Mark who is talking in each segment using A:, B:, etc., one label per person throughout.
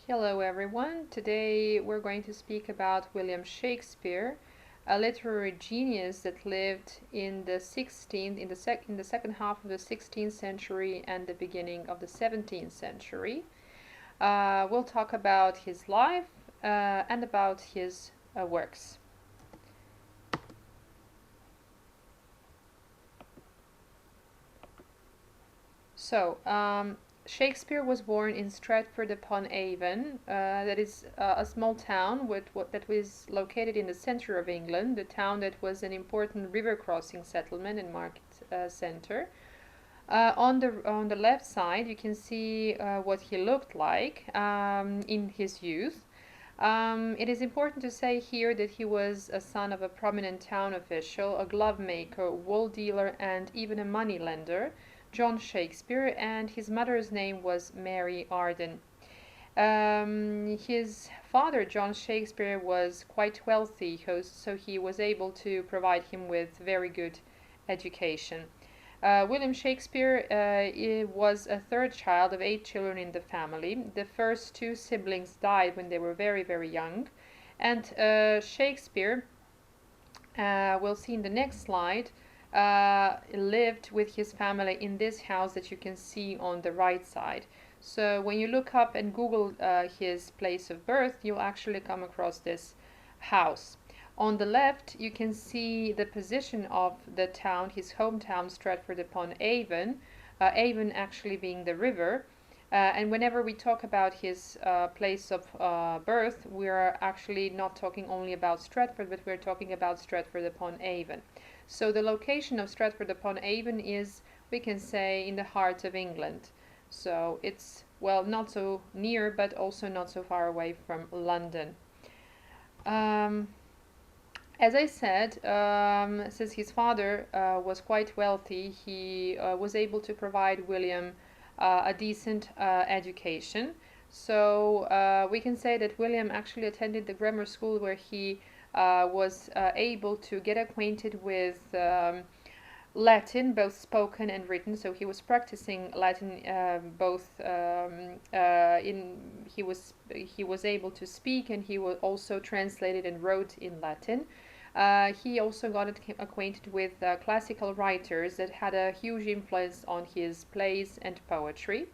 A: Hello everyone. Today we're going to speak about William Shakespeare, a literary genius that lived in the 16th in the second half of the 16th century and the beginning of the 17th century. We'll talk about his life and about his works. So, Shakespeare was born in Stratford-upon-Avon. That is a small town that was located in the center of England, the town that was an important river crossing settlement and market center. On the left side, you can see what he looked like in his youth. It is important to say here that he was a son of a prominent town official, a glove maker, wool dealer, and even a money lender, John Shakespeare, and his mother's name was Mary Arden. His father, John Shakespeare, was quite wealthy, so he was able to provide him with very good education. William Shakespeare was a third child of 8 children in the family. The first two siblings died when they were very, very young. And Shakespeare, we'll see in the next slide, lived with his family in this house that you can see on the right side. So when you look up and Google his place of birth, you'll actually come across this house. On the left, you can see the position of the town, his hometown, Stratford-upon-Avon, Avon actually being the river. And whenever we talk about his place of birth, we are actually not talking only about Stratford, but we're talking about Stratford-upon-Avon. So the location of Stratford-upon-Avon is, we can say, in the heart of England. So it's, well, not so near, but also not so far away from London. Um, as I said, since his father was quite wealthy, he was able to provide William a decent education. So we can say that William actually attended the grammar school where he was able to get acquainted with Latin, both spoken and written. So he was practicing Latin both in he was able to speak, and he was also translated and wrote in Latin. He also got acquainted with classical writers that had a huge influence on his plays and poetry.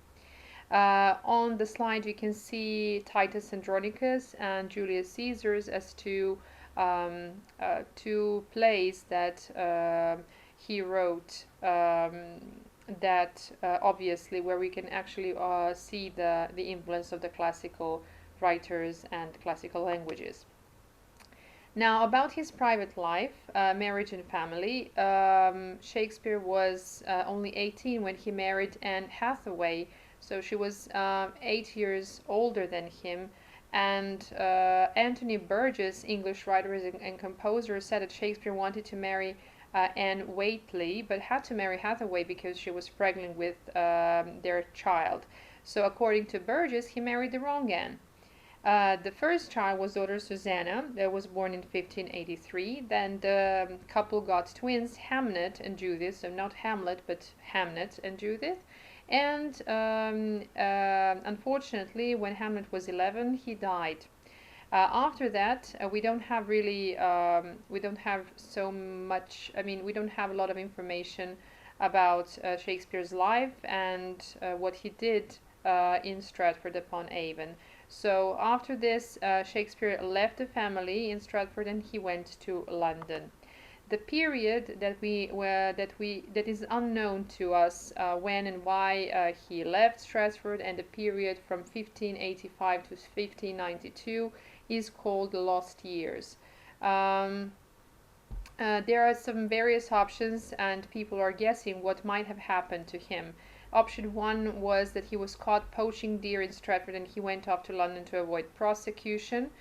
A: On the slide, you can see Titus Andronicus and Julius Caesars as two plays that he wrote. That obviously where we can actually see the influence of the classical writers and classical languages. Now, about his private life, marriage and family, Shakespeare was only 18 when he married Anne Hathaway, so she was 8 years older than him. And Anthony Burgess, English writer and composer, said that Shakespeare wanted to marry Anne Whateley, but had to marry Hathaway because she was pregnant with their child. So, according to Burgess, he married the wrong Anne. The first child was daughter Susanna, that was born in 1583. Then the couple got twins, Hamnet and Judith, so not Hamlet, but Hamnet and Judith. And unfortunately, when Hamlet was 11, he died. After that, we don't have so much, we don't have a lot of information about Shakespeare's life and what he did in Stratford-upon-Avon. So after this, Shakespeare left the family in Stratford and he went to London. The period that is unknown to us, when and why he left Stratford, and the period from 1585 to 1592 is called the Lost Years. There are some various options, and people are guessing what might have happened to him. Option one was that he was caught poaching deer in Stratford and he went off to London to avoid prosecution,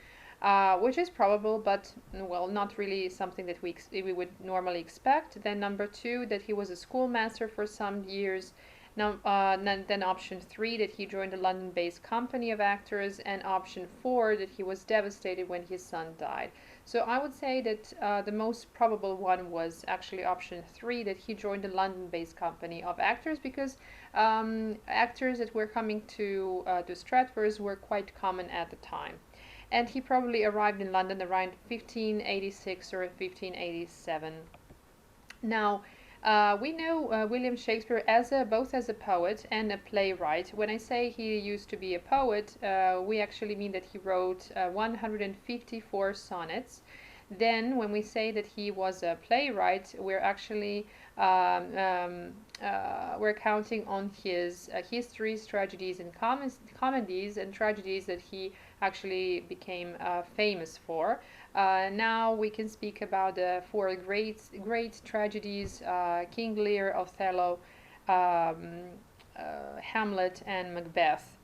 A: which is probable, but well, not really something that we would normally expect. Then number two, that he was a schoolmaster for some years. Now, then option 3, that he joined a London-based company of actors, and option 4, that he was devastated when his son died. So I would say that the most probable one was actually option 3, that he joined a London-based company of actors, because actors that were coming to Stratford were quite common at the time. And he probably arrived in London around 1586 or 1587. Now, we know William Shakespeare as both as a poet and a playwright. When I say he used to be a poet, we actually mean that he wrote 154 sonnets. Then, when we say that he was a playwright, we're actually we're counting on his histories, tragedies, and comedies and tragedies that he actually became famous for. Now we can speak about the four great tragedies: King Lear, Othello, Hamlet, and Macbeth.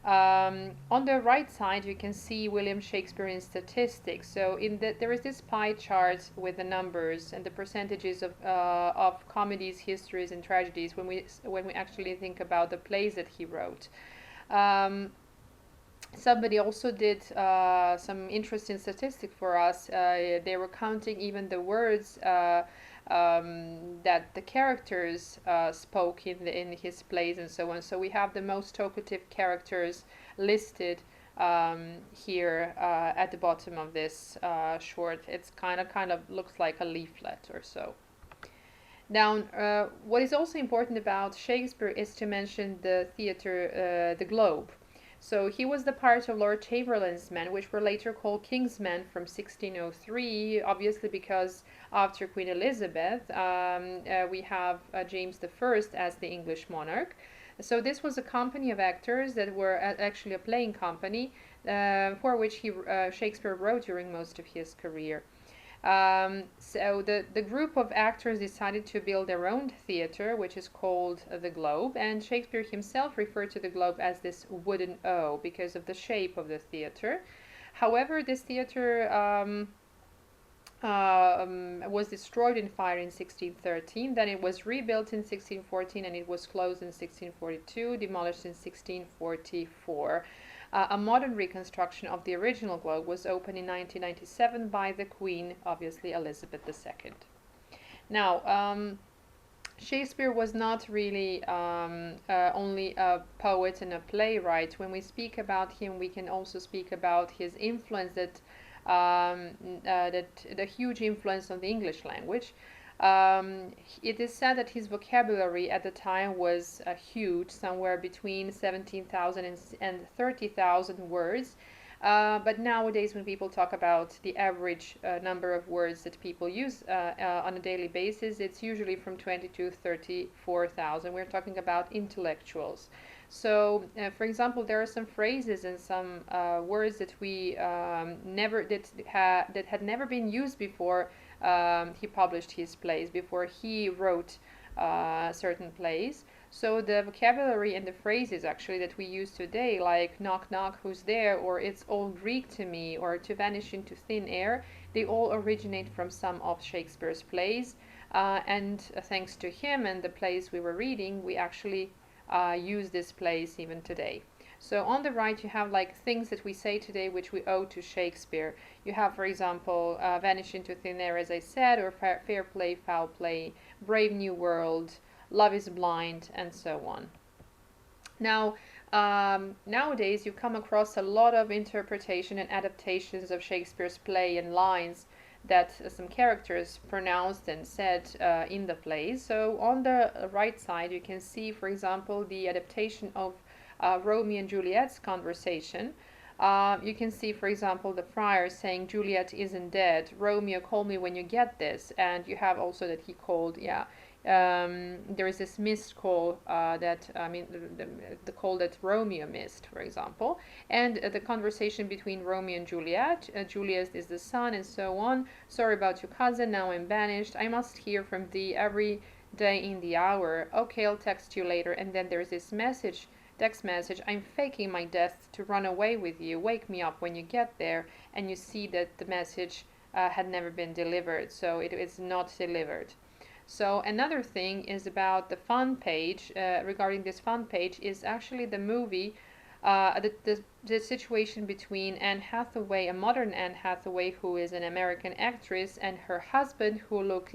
A: On the right side, you can see William Shakespeare in statistics. So there is this pie chart with the numbers and the percentages of comedies, histories, and tragedies when we actually think about the plays that he wrote. Somebody also did some interesting statistic for us. They were counting even the words that the characters spoke in his plays and so on. So we have the most talkative characters listed here at the bottom of this short. It's kind of looks like a leaflet or so. Now, what is also important about Shakespeare is to mention the theatre, the Globe. So he was the part of Lord Chamberlain's men, which were later called King's Men from 1603, obviously because after Queen Elizabeth, we have James I as the English monarch. So this was a company of actors that were actually a playing company for which Shakespeare wrote during most of his career. So the group of actors decided to build their own theater, which is called the Globe, and Shakespeare himself referred to the Globe as this wooden O because of the shape of the theater. However, this theater was destroyed in fire in 1613, then it was rebuilt in 1614, and it was closed in 1642, demolished in 1644. A modern reconstruction of the original Globe was opened in 1997 by the Queen, obviously Elizabeth II. Now, Shakespeare was not really only a poet and a playwright. When we speak about him, we can also speak about his influence, that the huge influence on the English language. It is said that his vocabulary at the time was huge, somewhere between 17,000 and 30,000 words. But nowadays, when people talk about the average number of words that people use on a daily basis, it's usually from 20 to 34,000. We're talking about intellectuals. So, for example, there are some phrases and some words that we that had never been used before he published his plays, before he wrote certain plays. So the vocabulary and the phrases actually that we use today, like knock knock, who's there, or it's all Greek to me, or to vanish into thin air, they all originate from some of Shakespeare's plays. And thanks to him and the plays we were reading, we actually use these plays even today. So on the right, you have like things that we say today which we owe to Shakespeare. You have, for example, vanish into thin air, as I said, or fair play, foul play, brave new world, love is blind, and so on. Now, nowadays you come across a lot of interpretation and adaptations of Shakespeare's play and lines that some characters pronounced and said in the plays. So on the right side, you can see, for example, the adaptation of Romeo and Juliet's conversation. You can see, for example, the friar saying, "Juliet isn't dead. Romeo, call me when you get this." And you have also that he called, there is this missed call the call that Romeo missed, for example. And the conversation between Romeo and Juliet. Juliet is the son, and so on. "Sorry about your cousin. Now I'm banished. I must hear from thee every day in the hour. Okay, I'll text you later." And then there's this text message: "I'm faking my death to run away with you. Wake me up when you get there." And you see that the message had never been delivered, so it is not delivered. So another thing is about the fun page. Regarding this fun page is actually the movie, the situation between Anne Hathaway, a modern Anne Hathaway who is an American actress, and her husband who looks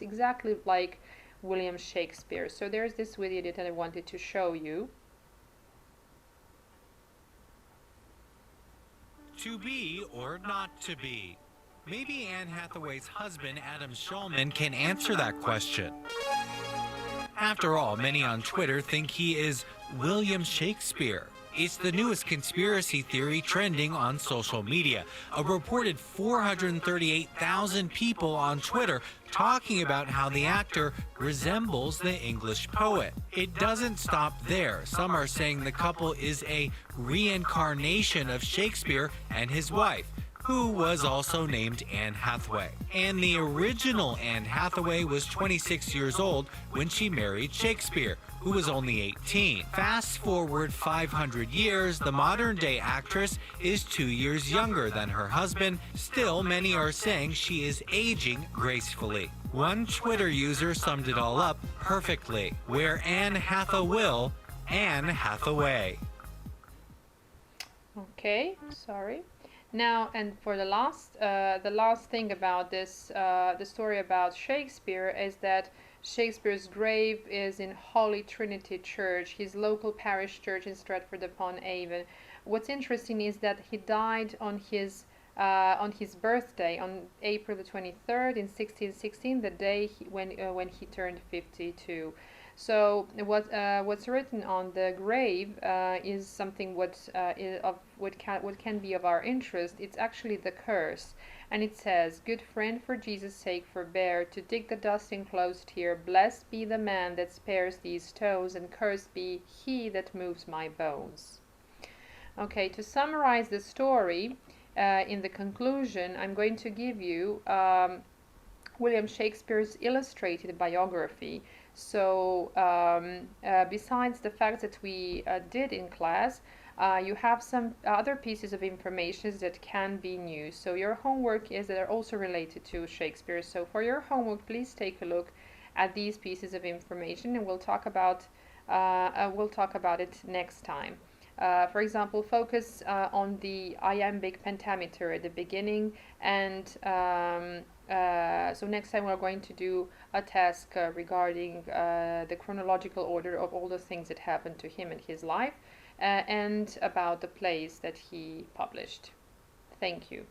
A: exactly like William Shakespeare. So there's this video that I wanted to show you.
B: To be or not to be? Maybe Anne Hathaway's husband, Adam Shulman, can answer that question. After all, many on Twitter think he is William Shakespeare. It's the newest conspiracy theory trending on social media. A reported 438,000 people on Twitter talking about how the actor resembles the English poet. It doesn't stop there. Some are saying the couple is a reincarnation of Shakespeare and his wife, who was also named Anne Hathaway. And the original Anne Hathaway was 26 years old when she married Shakespeare, who was only 18. Fast forward 500 years, the modern day actress is 2 years younger than her husband. Still, many are saying she is aging gracefully. One Twitter user summed it all up perfectly. Where Anne Hathaway, Anne Hathaway.
A: Okay, sorry. Now, and for the last thing about this, the story about Shakespeare is that Shakespeare's grave is in Holy Trinity Church, his local parish church in Stratford-upon-Avon. What's interesting is that he died on his birthday on April the 23rd in 1616, the day when he turned 52. So what's written on the grave is something what can be of our interest. It's actually the curse, and it says, "Good friend, for Jesus' sake forbear to dig the dust enclosed here. Blessed be the man that spares these toes, and cursed be he that moves my bones." Okay, to summarize the story, in the conclusion, I'm going to give you William Shakespeare's illustrated biography. So besides the facts that we did in class, you have some other pieces of information that can be new. So your homework is that are also related to Shakespeare. So for your homework, please take a look at these pieces of information, and we'll talk about it next time. For example, focus on the iambic pentameter at the beginning, and so next time we're going to do a task regarding the chronological order of all the things that happened to him in his life, and about the plays that he published. Thank you.